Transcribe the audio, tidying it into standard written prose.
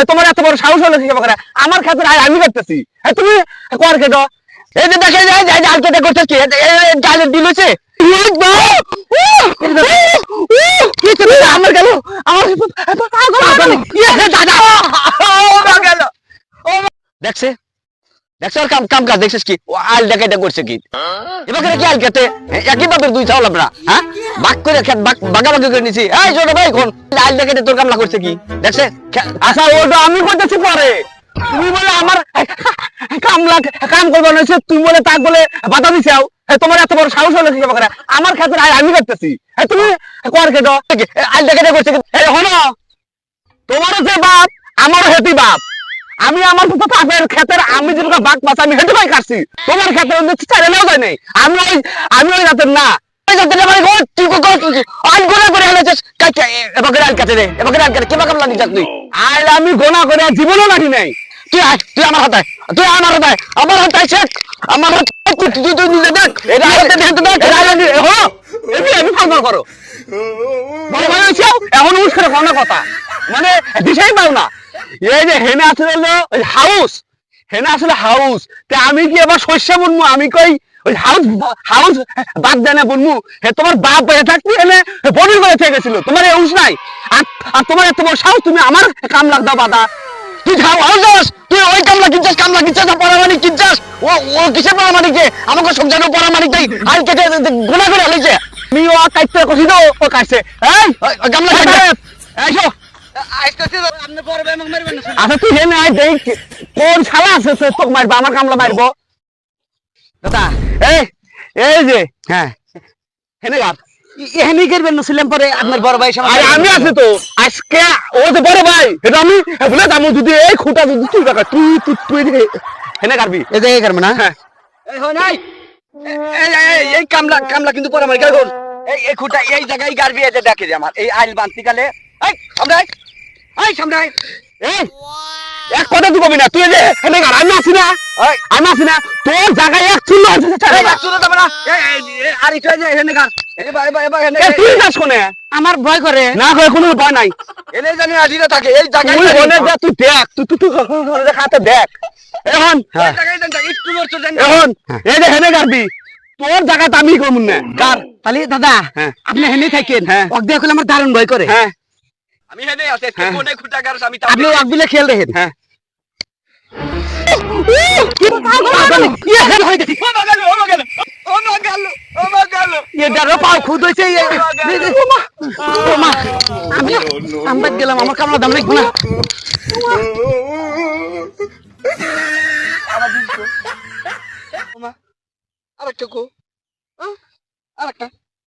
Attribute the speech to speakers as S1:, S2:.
S1: তোমার এত বড় সাহস হলো কি করে আমার ক্ষেত্রে আমি করতেছি তুমি কর কেন এই যে দেখে যায় যে জাল কেটে করতে কি জালের ডিল হচ্ছে আমার গেল আমার দাদা গেল দেখছে দেখছ আর কাম কাজ দেখছিস কি ও আল ডাকাইটা করছে কি এবার কি আল কেটে একই বাপের দুই চাউল আমরা হ্যাঁ বাগ করে বাগাবাগি করে নিছি এই ছোট ভাই কোন আল ডাকাইটা তোর কামলা করছে কি দেখছে আচ্ছা ওটা আমি করতেছি পরে তুমি বলে আমার কামলা কাম করবে না তুমি বলে তাক বলে বাধা দিছাও তোমার এত বড় সাহস হলো কি করে আমার ক্ষেত্রে আমি করতেছি তুমি কর কেন আল ডাকাইটা করছে এই হলো তোমারও যে বাপ আমারও হেতি বাপ আমি আমার বাপের ক্ষেতের আমি যেটা বাঘ মাছ আমি হেঁটে ভাই কাটছি তোমার ক্ষেত্রে চাইলে নেওয়া যায় নাই আমি ওই জাতের না ওই জাতের মানে তুই আল গোনা করে হেলেছিস এবার আল কাটে রে এবার আল কাটে কেবা কামলা নিচ্ছিস তুই আল আমি গোনা করে জীবনও নাকি নাই তুই আমার হাতায় আমার হাতায় শেখ আমার তুই নিজে দেখ এটা দেখ আমি ফাল করো এখন উস করে কোনো কথা মানে দিশাই পাও না এই যে হেনা আসলে হাউস হেনা আসলে হাউস তে আমি কি এবার শস্য বুনমু আমি কই ওই হাউস বাদ দেয় না বুনমু হে তোমার বাপ বেঁচে থাকতি এনে বডির করে থেকে গেছিল তোমার এই হুঁশ নাই আর তোমার এত বড় সাহস তুমি আমার কামলা দাও বাধা তুই হাউস তুই ওই কামলা কিনছিস না পরামানিক কিনছিস ও কিসের পরামানিক যে আমাকে সংসারের পরামানিক তাই আর কেটে গুণা করে হলেছে আমি ও কাটতে কষি দাও ও কাটছে এই কামলা কাটে এসো আচ্ছা তুই হেনে দেখ কোন শালা আছে তোকে মারবো আমার কামলা মারবো দাদা এই যে হ্যাঁ হেনে গার এখানেই করবেন ছিলাম পরে আপনার বড় ভাই আমি আছি তো আজকে ও যে বড় ভাই এটা আমি বলে দাম যদি এই খুঁটা যদি তুই টাকা তুই হেনে কাটবি এই জায়গায় করবে না হ্যাঁ এই হয় নাই এই কামলা কিন্তু পরে আমার গাল এই খুঁটা এই জায়গায় গাড়বি এই যে দেখে যে আমার এই আইল বান্তি কালে এই সামনে এই এক কথা তুই কবি না তুই যে হেনে গার আমি আছি না তোর জায়গায় এক চুল আছে আর এটা যে হেনে গার তুই যাস কোনে আমার ভয় করে না করে কোনো ভয় নাই এনে জানি আজিরা থাকে এই জায়গায় তুই দেখ তুই খাতে দেখ এখন এখন এই যে হেনে গারবি তোর জায়গাতে আমি করব না কার তাহলে দাদা আপনি হেনে থাকেন ওক দেখলে আমার দারুণ ভয় করে আমি হেনে আছে কোনে খুঁটা গারস আমি আপনি ওক বিলে খেল দেখেন আমার কামলা দাম লাগবে না আরেকটা